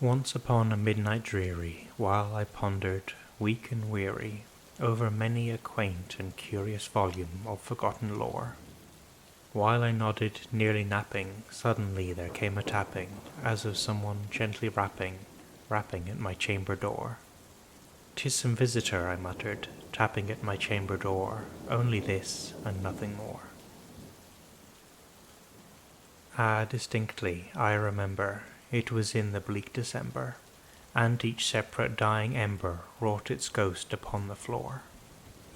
Once upon a midnight dreary, while I pondered, weak and weary, over many a quaint and curious volume of forgotten lore. While I nodded, nearly napping, suddenly there came a tapping, as of someone gently rapping at my chamber door. "'Tis some visitor," I muttered, tapping at my chamber door, only this, and nothing more. Ah, distinctly, I remember, it was in the bleak December, and each separate dying ember wrought its ghost upon the floor.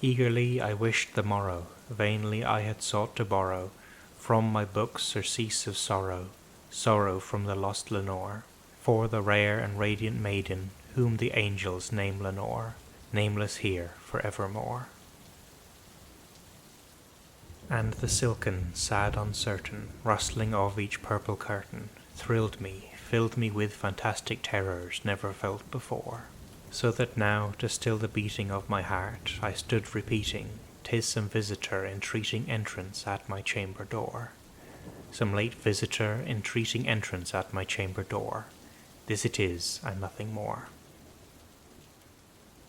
Eagerly I wished the morrow, vainly I had sought to borrow from my books surcease of sorrow, sorrow from the lost Lenore, for the rare and radiant maiden whom the angels name Lenore, nameless here for evermore. And the silken, sad, uncertain rustling of each purple curtain thrilled me, filled me with fantastic terrors never felt before, so that now, to still the beating of my heart, I stood repeating, "'Tis some visitor entreating entrance at my chamber door. Some late visitor entreating entrance at my chamber door. This it is, and nothing more."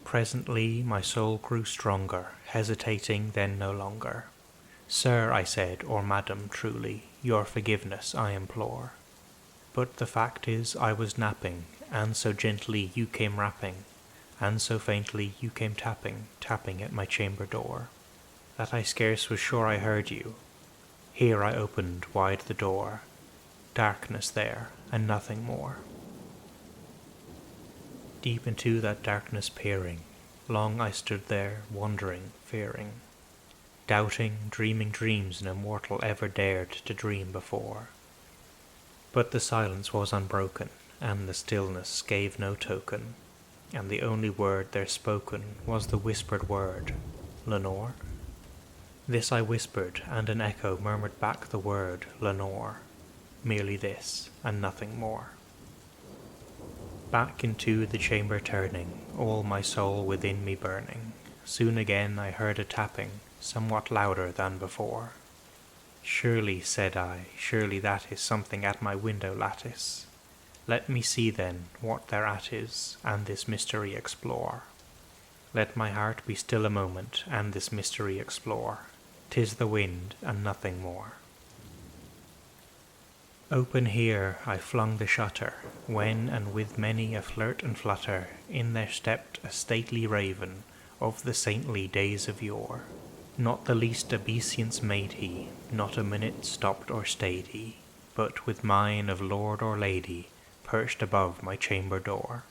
Presently my soul grew stronger, hesitating then no longer. "Sir," I said, "or madam, truly, your forgiveness I implore. But the fact is I was napping, and so gently you came rapping, and so faintly you came tapping at my chamber door, that I scarce was sure I heard you. Here I opened wide the door. Darkness there, and nothing more." Deep into that darkness peering, long I stood there, wondering, fearing, doubting, dreaming dreams no mortal ever dared to dream before. But the silence was unbroken, and the stillness gave no token, and the only word there spoken was the whispered word, "Lenore?" This I whispered, and an echo murmured back the word, "Lenore." Merely this, and nothing more. Back into the chamber turning, all my soul within me burning, soon again I heard a tapping, somewhat louder than before. "Surely," said I, "surely that is something at my window lattice. Let me see then what thereat is, and this mystery explore. Let my heart be still a moment, and this mystery explore. 'Tis the wind, and nothing more." Open here I flung the shutter, when, and with many a flirt and flutter, in there stepped a stately raven of the saintly days of yore. Not the least obeisance made he, not a minute stopped or stayed he, but with mien of lord or lady perched above my chamber door.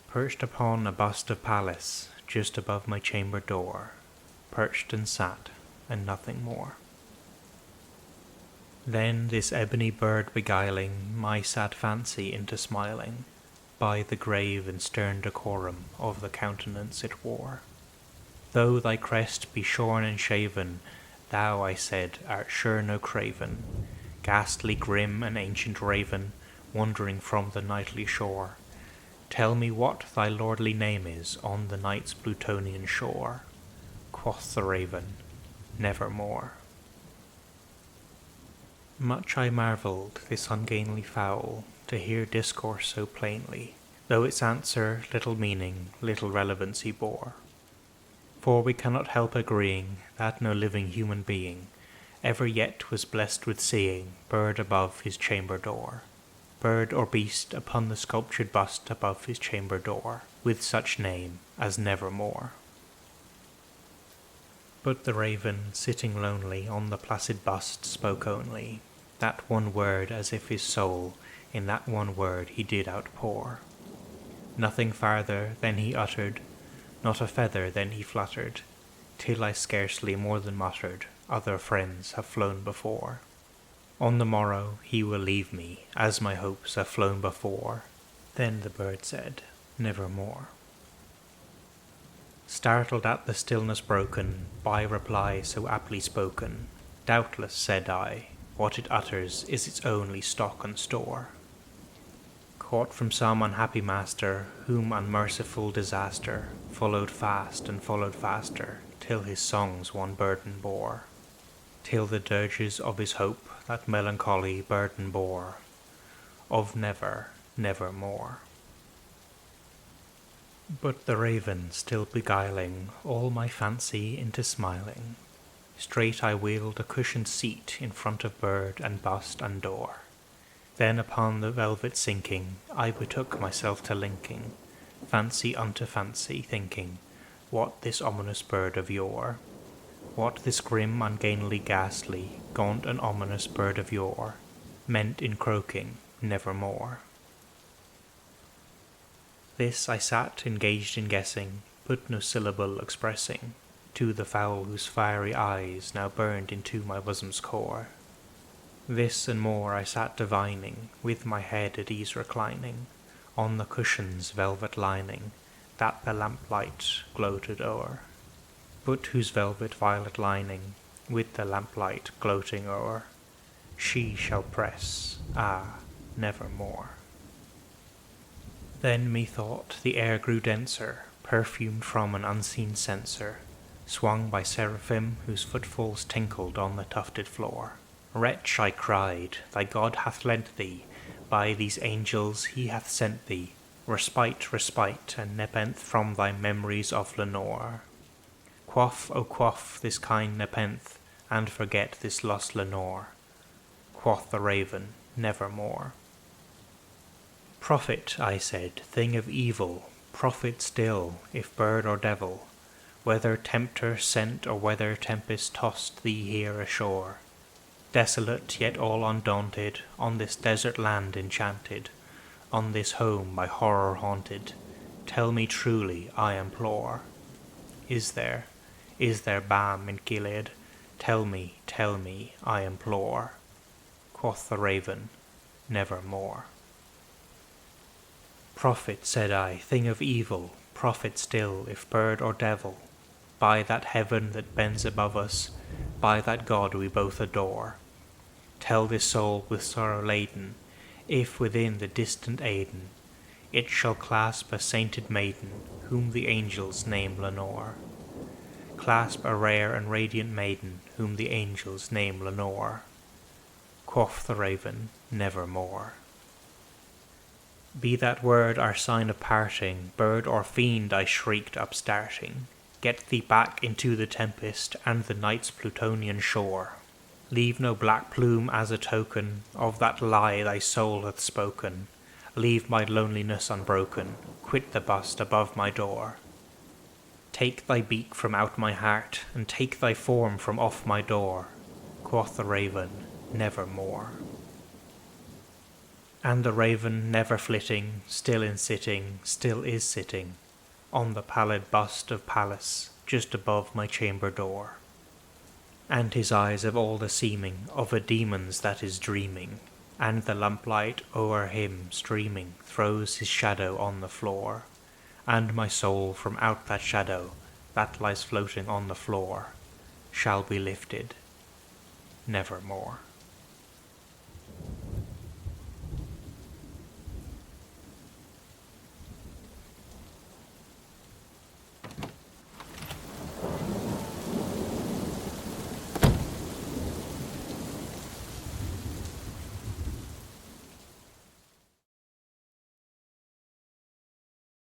Perched upon a bust of Pallas, just above my chamber door, perched and sat, and nothing more. Then this ebony bird beguiling my sad fancy into smiling, by the grave and stern decorum of the countenance it wore. "Though thy crest be shorn and shaven, thou," I said, "art sure no craven, ghastly, grim, and ancient raven, wandering from the nightly shore. Tell me what thy lordly name is on the night's Plutonian shore." Quoth the raven, "Nevermore." Much I marvelled, this ungainly fowl, to hear discourse so plainly, though its answer little meaning, little relevancy bore. For we cannot help agreeing that no living human being ever yet was blessed with seeing bird above his chamber door, bird or beast upon the sculptured bust above his chamber door, with such name as Nevermore. But the raven, sitting lonely on the placid bust, spoke only that one word, as if his soul in that one word he did outpour. Nothing farther than he uttered, not a feather then he fluttered, till I scarcely more than muttered, "Other friends have flown before. On the morrow he will leave me, as my hopes have flown before." Then the bird said, "Nevermore." Startled at the stillness broken by reply so aptly spoken, "Doubtless," said I, "what it utters is its only stock and store, caught from some unhappy master, whom unmerciful disaster followed fast and followed faster, till his songs one burden bore, till the dirges of his hope that melancholy burden bore, of never, nevermore." But the raven still beguiling all my fancy into smiling, straight I wheeled a cushioned seat in front of bird and bust and door. Then upon the velvet sinking, I betook myself to linking fancy unto fancy, thinking what this ominous bird of yore, what this grim, ungainly, ghastly, gaunt and ominous bird of yore meant in croaking nevermore. This I sat engaged in guessing, but no syllable expressing to the fowl whose fiery eyes now burned into my bosom's core. This and more I sat divining, with my head at ease reclining on the cushion's velvet lining that the lamplight gloated o'er, but whose velvet violet lining with the lamplight gloating o'er she shall press, nevermore. Then methought the air grew denser, perfumed from an unseen censer, swung by seraphim whose footfalls tinkled on the tufted floor. Wretch, I cried, thy God hath lent thee, by these angels he hath sent thee, respite, respite, and nepenthe from thy memories of Lenore. Quaff, O quaff this kind nepenthe, and forget this lost Lenore. Quoth the raven, nevermore. Prophet, I said, thing of evil, prophet still, if bird or devil, whether tempter sent or whether tempest tossed thee here ashore, desolate yet all undaunted, on this desert land enchanted, on this home by horror haunted, tell me truly, I implore, is there balm in Gilead? Tell me, I implore. Quoth the raven, nevermore. Prophet, said I, thing of evil, prophet still, if bird or devil, by that heaven that bends above us, by that God we both adore, tell this soul with sorrow laden, if within the distant Aidenn it shall clasp a sainted maiden, whom the angels name Lenore. Clasp a rare and radiant maiden, whom the angels name Lenore. Quoth the raven, nevermore. Be that word our sign of parting, bird or fiend, I shrieked upstarting, get thee back into the tempest and the night's Plutonian shore. Leave no black plume as a token of that lie thy soul hath spoken. Leave my loneliness unbroken, quit the bust above my door. Take thy beak from out my heart, and take thy form from off my door. Quoth the raven, nevermore. And the raven, never flitting, still is sitting, on the pallid bust of Pallas, just above my chamber door. And his eyes have all the seeming of a demon's that is dreaming, and the lamplight o'er him streaming throws his shadow on the floor, and my soul from out that shadow that lies floating on the floor shall be lifted nevermore.